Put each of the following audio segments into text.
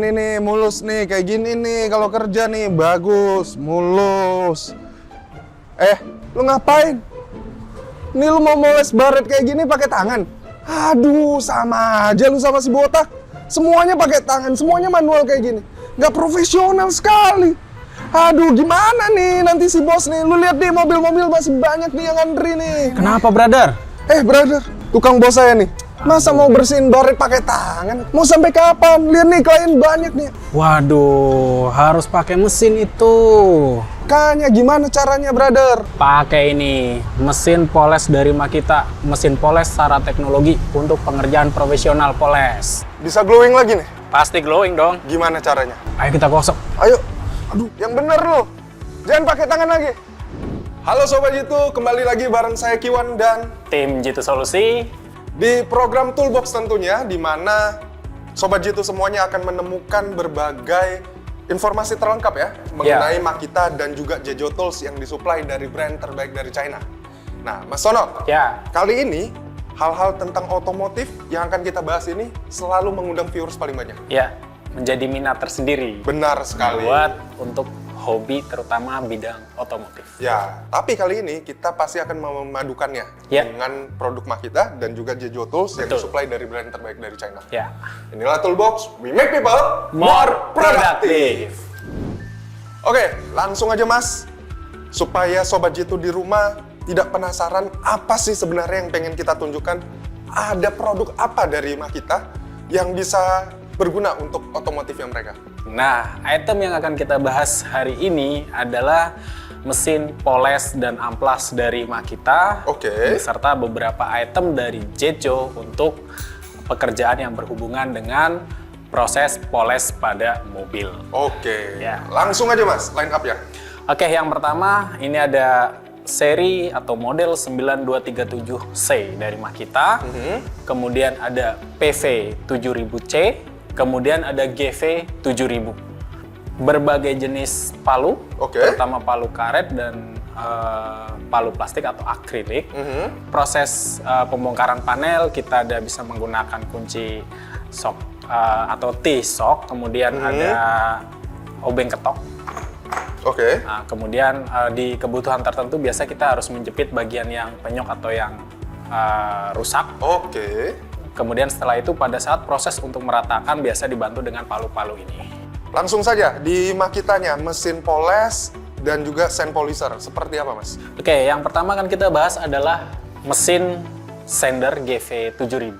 ini nih, mulus nih, kayak gini nih. Kalau kerja nih, bagus, mulus. Lu ngapain? Nih lu mau moles baret kayak gini pakai tangan? Aduh, sama aja lu sama si botak. Semuanya pakai tangan, semuanya manual kayak gini. Nggak profesional sekali. Aduh, gimana nih nanti si bos nih? Lu lihat nih, mobil-mobil masih banyak nih yang antri nih. Kenapa, brother? Brother, tukang bos saya nih. Masa mau bersihin baret pakai tangan? Mau sampai kapan? Lihat nih, klien banyak nih. Waduh, harus pakai mesin itu. Makanya gimana caranya, brother? Pakai ini, mesin poles dari Makita. Mesin poles secara teknologi untuk pengerjaan profesional poles. Bisa glowing lagi nih? Pasti glowing dong. Gimana caranya? Ayo kita gosok. Ayo. Aduh, yang bener loh. Jangan pakai tangan lagi. Halo Sobat Jitu, kembali lagi bareng saya Kiwan dan Tim Jitu Solusi. di program Toolbox tentunya, di mana Sobat Jitu semuanya akan menemukan berbagai informasi terlengkap ya mengenai Makita dan juga Jejo Tools yang disuplai dari brand terbaik dari China. Nah, Mas Sono, kali ini hal-hal tentang otomotif yang akan kita bahas ini selalu mengundang viewers paling banyak. Ya, menjadi minat tersendiri. Benar sekali. Buat untuk hobi terutama bidang otomotif. Ya, tapi kali ini kita pasti akan memadukannya dengan produk Makita dan juga Jejo Tools yang disuplai dari brand terbaik dari China. Ya. Inilah Toolbox, we make people more productive. Oke, langsung aja Mas. Supaya Sobat Jitu di rumah tidak penasaran apa sih sebenarnya yang pengen kita tunjukkan. Ada produk apa dari Makita yang bisa berguna untuk otomotifnya mereka? Nah, item yang akan kita bahas hari ini adalah mesin poles dan amplas dari Makita, beserta beberapa item dari Jejo untuk pekerjaan yang berhubungan dengan proses poles pada mobil. Langsung aja Mas, line up ya. Yang pertama ini ada seri atau model 9237C dari Makita, kemudian ada PV 7000C, kemudian ada GV 7000. Berbagai jenis palu, terutama palu karet dan palu plastik atau akrilik. Proses pembongkaran panel kita bisa menggunakan kunci sok atau T-shock, kemudian ada obeng ketok. Nah, kemudian di kebutuhan tertentu biasa kita harus menjepit bagian yang penyok atau yang rusak. Kemudian setelah itu pada saat proses untuk meratakan biasa dibantu dengan palu-palu ini. Langsung saja di Makitanya, mesin poles dan juga sand polisher. Seperti apa Mas? Yang pertama kan kita bahas adalah mesin sander GV 7000.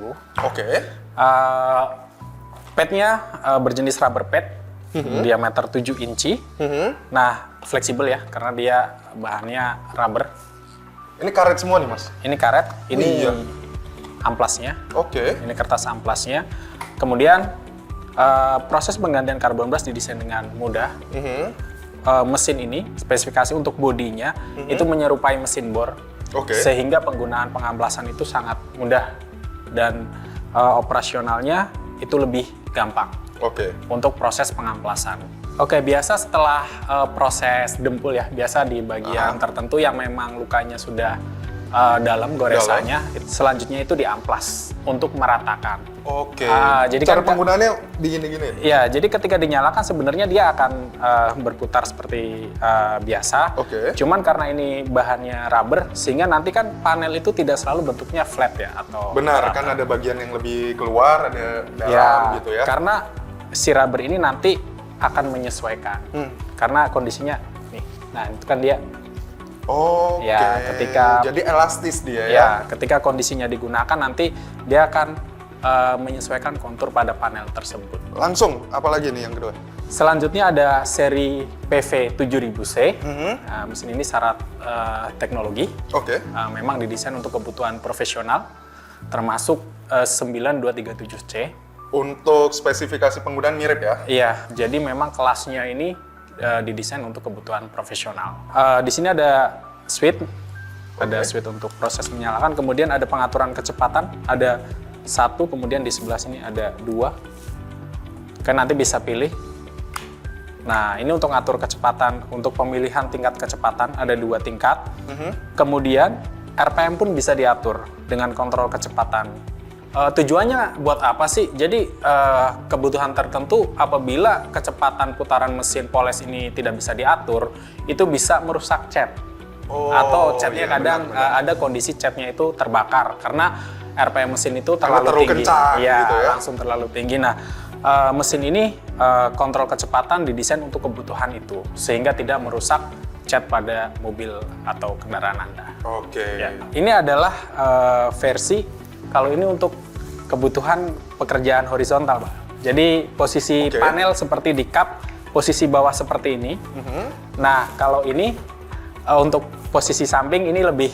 Padnya berjenis rubber pad, diameter 7 inci. Nah, fleksibel ya, karena dia bahannya rubber. Ini karet semua nih Mas? Ini karet, ini amplasnya. Ini kertas amplasnya. Kemudian proses penggantian karbon brush didesain dengan mudah. Mesin ini, spesifikasi untuk bodinya itu menyerupai mesin bor. Sehingga penggunaan pengamplasan itu sangat mudah dan operasionalnya itu lebih gampang untuk proses pengamplasan. Biasa setelah proses dempul ya, biasa di bagian tertentu yang memang lukanya sudah dalam goresannya, selanjutnya itu diamplas untuk meratakan. Jadi cara penggunaannya digini-gini? Ya, jadi ketika dinyalakan sebenarnya dia akan berputar seperti biasa. Cuman karena ini bahannya rubber, sehingga nanti kan panel itu tidak selalu bentuknya flat ya atau kan ada bagian yang lebih keluar, ada dalam gitu ya. Karena si rubber ini nanti akan menyesuaikan. Karena kondisinya nih. Nah, itu kan dia ketika jadi elastis dia ya. Ketika kondisinya digunakan nanti dia akan menyesuaikan kontur pada panel tersebut. Langsung, apalagi nih yang kedua? Selanjutnya ada seri PV 7000C. Mesin ini syarat teknologi. Memang didesain untuk kebutuhan profesional, termasuk 9237C. Untuk spesifikasi penggunaan mirip ya? Iya, jadi memang kelasnya ini didesain untuk kebutuhan profesional. Di sini ada switch, switch untuk proses menyalakan. Kemudian ada pengaturan kecepatan, ada 1, kemudian di sebelah sini ada 2. Nanti bisa pilih. Nah, ini untuk ngatur kecepatan, untuk pemilihan tingkat kecepatan ada 2 tingkat. Kemudian RPM pun bisa diatur dengan kontrol kecepatan. Tujuannya buat apa sih? Jadi kebutuhan tertentu apabila kecepatan putaran mesin poles ini tidak bisa diatur, itu bisa merusak cat. Atau catnya iya, kadang benar. ada kondisi catnya itu terbakar karena RPM mesin itu terlalu tinggi. kencang Ya, gitu ya. langsung terlalu tinggi. Nah, mesin ini kontrol kecepatan didesain untuk kebutuhan itu sehingga tidak merusak cat pada mobil atau kendaraan Anda. Oke. Ya. Ini adalah versi kalau ini untuk kebutuhan pekerjaan horizontal, Pak. Jadi posisi Oke. panel seperti di kap, posisi bawah seperti ini. Nah, kalau ini untuk posisi samping ini lebih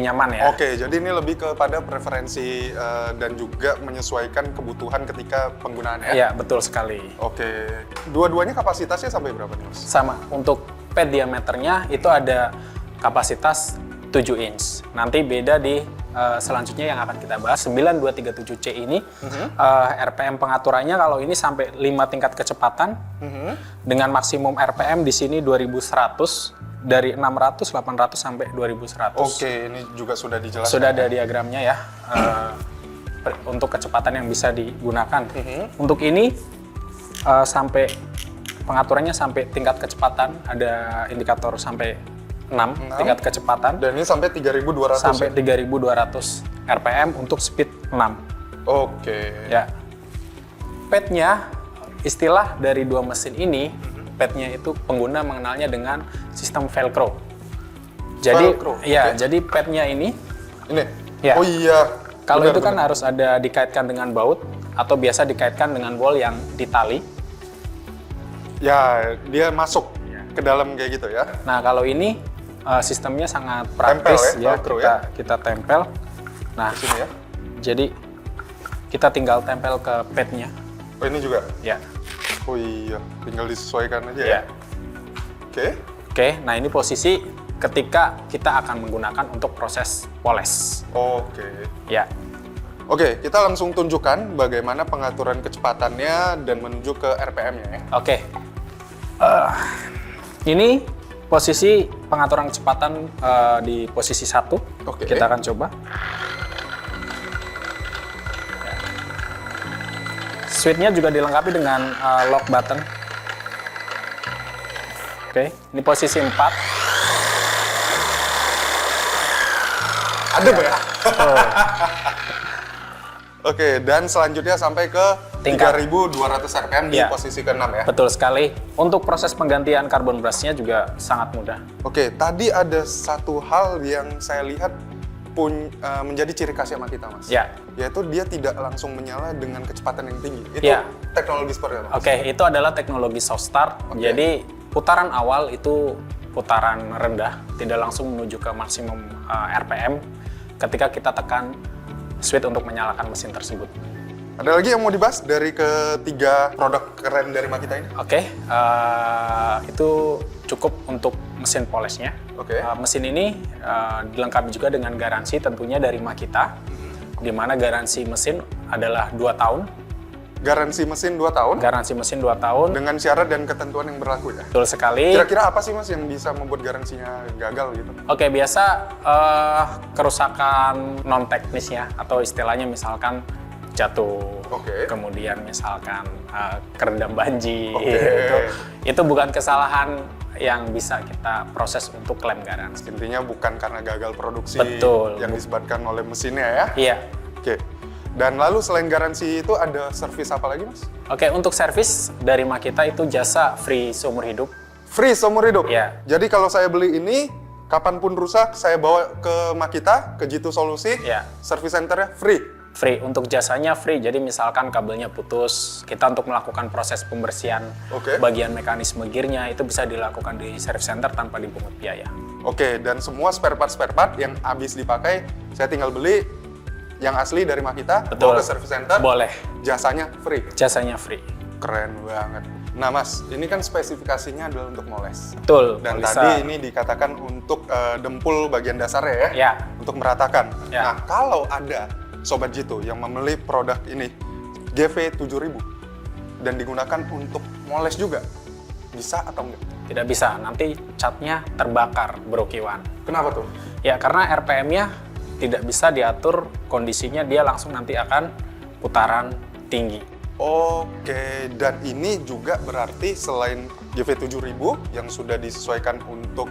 nyaman ya. Oke, jadi ini lebih kepada preferensi dan juga menyesuaikan kebutuhan ketika penggunaan ya? Iya, betul sekali. Oke, dua-duanya kapasitasnya sampai berapa nih Mas? Sama, untuk pad diameternya itu ada kapasitas 7 inch. Nanti beda di selanjutnya yang akan kita bahas, 9237C ini RPM pengaturannya kalau ini sampai 5 tingkat kecepatan dengan maksimum RPM di sini 2100 dari 600, 800 sampai 2100. Oke, ini juga sudah dijelaskan. Sudah ada diagramnya ya untuk kecepatan yang bisa digunakan. Untuk ini sampai pengaturannya sampai tingkat kecepatan ada indikator sampai 6 tingkat kecepatan. Dan ini sampai 3200 Sampai ya? 3200 RPM untuk speed 6. Oke. Ya. Padnya, istilah dari dua mesin ini, padnya itu pengguna mengenalnya dengan sistem velcro. Jadi, Velcro, ya, oke. jadi padnya ini, Ini? Ya. Oh iya. kalau Benar, itu kan benar. harus ada dikaitkan dengan baut atau biasa dikaitkan dengan bol yang ditali. Ya, dia masuk ke dalam kayak gitu ya? Nah, kalau ini sistemnya sangat Tempel praktis ya, ya, velcro kita tempel. Nah, Di sini ya? jadi kita tinggal tempel ke padnya. Oh ini juga? Ya. Oh iya, tinggal disesuaikan aja ya? Ya. Oke. Oke, nah ini posisi ketika kita akan menggunakan untuk proses poles. Oke. Ya. Oke, kita langsung tunjukkan bagaimana pengaturan kecepatannya dan menuju ke RPM-nya ya. Oke. Ini posisi pengaturan kecepatan di posisi 1. Oke. Kita akan coba. Switch-nya juga dilengkapi dengan lock button. Oke, ini posisi 4. Adem ya? Oke, dan selanjutnya sampai ke Tingkat. 3200 RPM di Ya. posisi ke-6 ya? Betul sekali. Untuk proses penggantian carbon brush-nya juga sangat mudah. Oke, tadi ada satu hal yang saya lihat menjadi ciri khasnya Makita, Mas. Ya. Yaitu dia tidak langsung menyala dengan kecepatan yang tinggi. Itu Ya. teknologi seperti apa, Mas? Oke, itu adalah teknologi soft start. Oke. Jadi putaran awal itu putaran rendah, tidak langsung menuju ke maksimum RPM ketika kita tekan switch untuk menyalakan mesin tersebut. Ada lagi yang mau dibahas dari ketiga produk keren dari Makita ini? Oke, itu cukup untuk mesin polishnya. Oke. Mesin ini dilengkapi juga dengan garansi tentunya dari Makita, di mana garansi mesin adalah 2 tahun. Garansi mesin 2 tahun Garansi mesin 2 tahun, dengan syarat dan ketentuan yang berlaku ya? betul sekali. Kira-kira apa sih Mas yang bisa membuat garansinya gagal gitu? Oke, biasa kerusakan non teknis ya, atau istilahnya misalkan jatuh, Oke. kemudian misalkan kerendam banjir, Oke. itu bukan kesalahan yang bisa kita proses untuk klaim garansi. Intinya bukan karena gagal produksi Betul. yang disebabkan oleh mesinnya ya? Iya. Oke. Dan lalu selain garansi itu ada servis apa lagi Mas? Oke, untuk servis dari Makita itu jasa free seumur hidup. Free seumur hidup? Iya. Jadi kalau saya beli ini, kapanpun rusak, saya bawa ke Makita, ke Jitu Solusi, Iya. service centernya free? Free, untuk jasanya free. Jadi misalkan kabelnya putus, kita untuk melakukan proses pembersihan Oke. bagian mekanisme gearnya itu bisa dilakukan di service center tanpa dipungut biaya. Oke, dan semua spare part yang habis dipakai, saya tinggal beli yang asli dari Makita, Betul. bawa ke service center, Boleh, jasanya free. jasanya free. Keren banget. Nah Mas, ini kan spesifikasinya adalah untuk moles. Betul, Dan Polisa. tadi ini dikatakan untuk dempul bagian dasarnya ya? Ya. Untuk meratakan. Ya. Nah, kalau ada Sobat Jitu yang membeli produk ini, GV7000, dan digunakan untuk moles juga, bisa atau enggak? Tidak bisa, nanti catnya terbakar, Bro Kiwan. Kenapa tuh? Ya, karena RPM-nya tidak bisa diatur kondisinya, dia langsung nanti akan putaran tinggi. Oke, dan ini juga berarti selain GV7000 yang sudah disesuaikan untuk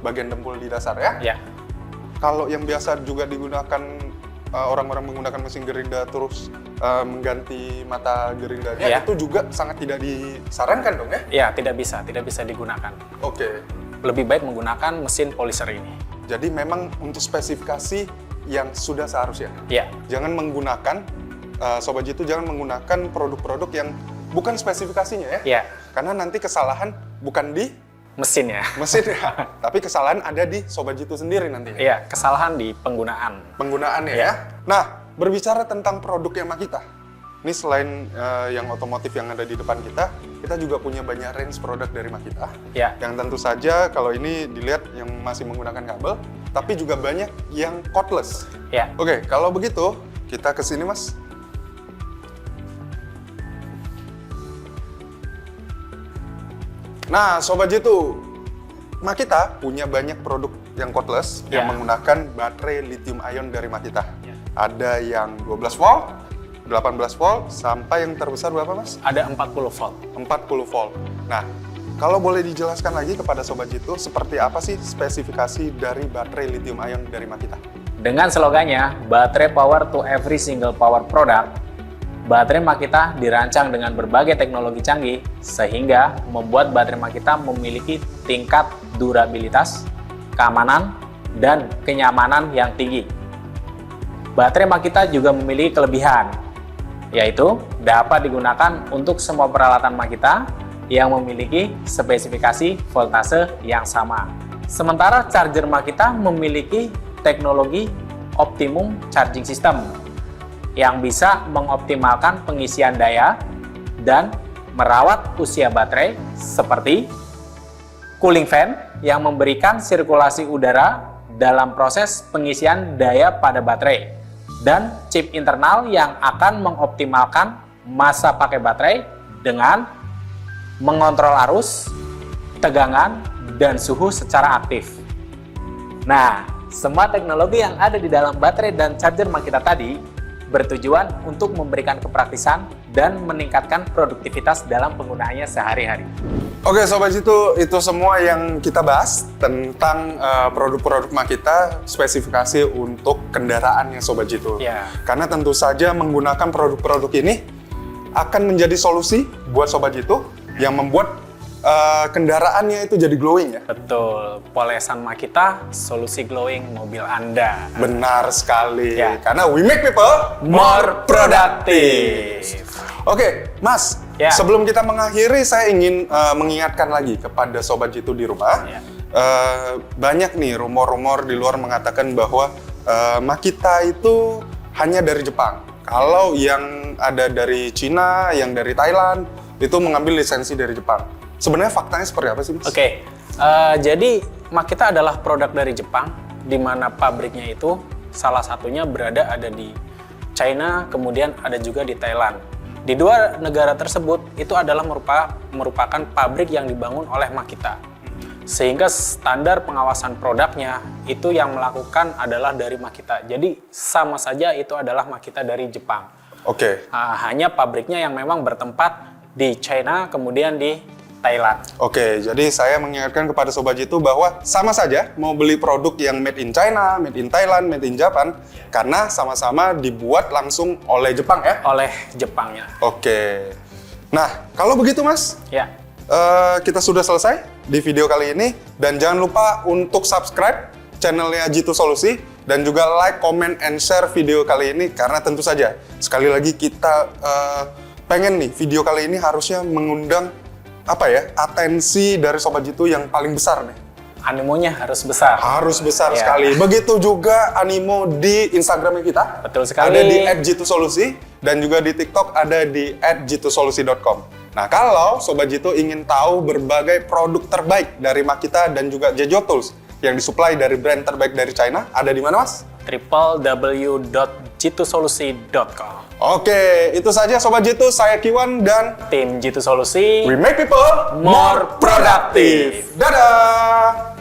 bagian dempul di dasar ya? Ya, Kalau yang biasa juga digunakan orang-orang menggunakan mesin gerinda terus mengganti mata gerindanya, Ya. itu juga sangat tidak disarankan dong ya? ya tidak bisa digunakan. Oke, Lebih baik menggunakan mesin polisher ini. jadi memang untuk spesifikasi yang sudah seharusnya. Ya, Jangan menggunakan, Sobat Jitu jangan menggunakan produk-produk yang bukan spesifikasinya ya? ya, Karena nanti kesalahan bukan di mesin ya. mesin ya, tapi kesalahan ada di Sobat Jitu sendiri nantinya. Ya, kesalahan di penggunaan. Penggunaannya Iya. ya. Nah, berbicara tentang produk Makita, ini selain yang otomotif yang ada di depan kita juga punya banyak range produk dari Makita. Ya, Yang tentu saja kalau ini dilihat yang masih menggunakan kabel, tapi juga banyak yang cordless. ya. Oke, kalau begitu kita ke sini Mas. Nah, Sobat Jitu, Makita punya banyak produk yang cordless yang Ya. menggunakan baterai lithium ion dari Makita. Ya. Ada yang 12 volt, 18 volt, sampai yang terbesar berapa Mas? Ada 40 volt. 40 volt. Nah, kalau boleh dijelaskan lagi kepada Sobat Jitu, seperti apa sih spesifikasi dari baterai lithium ion dari Makita? Dengan slogannya, baterai power to every single power product, baterai Makita dirancang dengan berbagai teknologi canggih sehingga membuat baterai Makita memiliki tingkat durabilitas, keamanan, dan kenyamanan yang tinggi. Baterai Makita juga memiliki kelebihan, yaitu dapat digunakan untuk semua peralatan Makita yang memiliki spesifikasi voltase yang sama. Sementara charger Makita memiliki teknologi optimum charging system yang bisa mengoptimalkan pengisian daya dan merawat usia baterai seperti cooling fan yang memberikan sirkulasi udara dalam proses pengisian daya pada baterai dan chip internal yang akan mengoptimalkan masa pakai baterai dengan mengontrol arus, tegangan, dan suhu secara aktif. Nah, semua teknologi yang ada di dalam baterai dan charger Makita tadi bertujuan untuk memberikan kepraktisan dan meningkatkan produktivitas dalam penggunaannya sehari-hari. Oke Sobat Jitu, itu semua yang kita bahas tentang produk-produk Makita, spesifikasi untuk kendaraannya Sobat Jitu. Ya. Karena tentu saja menggunakan produk-produk ini akan menjadi solusi buat Sobat Jitu yang membuat kendaraannya itu jadi glowing ya. Betul, polesan Makita, solusi glowing mobil Anda. Benar sekali, Ya. karena we make people More productive. Oke, Mas, Ya. sebelum kita mengakhiri, saya ingin mengingatkan lagi kepada Sobat Jitu di rumah. Ya. Banyak nih rumor-rumor di luar mengatakan bahwa Makita itu hanya dari Jepang. Kalau yang ada dari Cina, yang dari Thailand, itu mengambil lisensi dari Jepang. Sebenarnya faktanya seperti apa sih, Mas? Oke, jadi Makita adalah produk dari Jepang, di mana pabriknya itu salah satunya ada di China, kemudian ada juga di Thailand. Di dua negara tersebut itu adalah merupakan pabrik yang dibangun oleh Makita. Sehingga standar pengawasan produknya itu yang melakukan adalah dari Makita. Jadi sama saja itu adalah Makita dari Jepang. Oke. Hanya pabriknya yang memang bertempat di China, kemudian di Thailand. Oke, jadi saya mengingatkan kepada Sobat Jitu bahwa sama saja mau beli produk yang made in China, made in Thailand, made in Japan, karena sama-sama dibuat langsung oleh Jepang ya? Oleh Jepangnya. Oke. Nah, kalau begitu Mas, Ya. kita sudah selesai di video kali ini. Dan jangan lupa untuk subscribe channelnya Jitu Solusi, dan juga like, comment, and share video kali ini, karena tentu saja, sekali lagi kita pengen nih, video kali ini harusnya mengundang atensi dari Sobat Jitu yang paling besar nih. Animonya harus besar. Harus besar Ya. sekali. Begitu juga animo di Instagramnya kita. Betul sekali. Ada di @jitusolusi dan juga di TikTok ada di @jitusolusi.com. Nah, kalau Sobat Jitu ingin tahu berbagai produk terbaik dari Makita dan juga Jejo Tools yang disuplai dari brand terbaik dari China, ada di mana, Mas? www.jitusolusi.com. Oke, itu saja Sobat Jitu. Saya Kiwan dan Tim Jitu Solusi. we make people More productive. Dadah!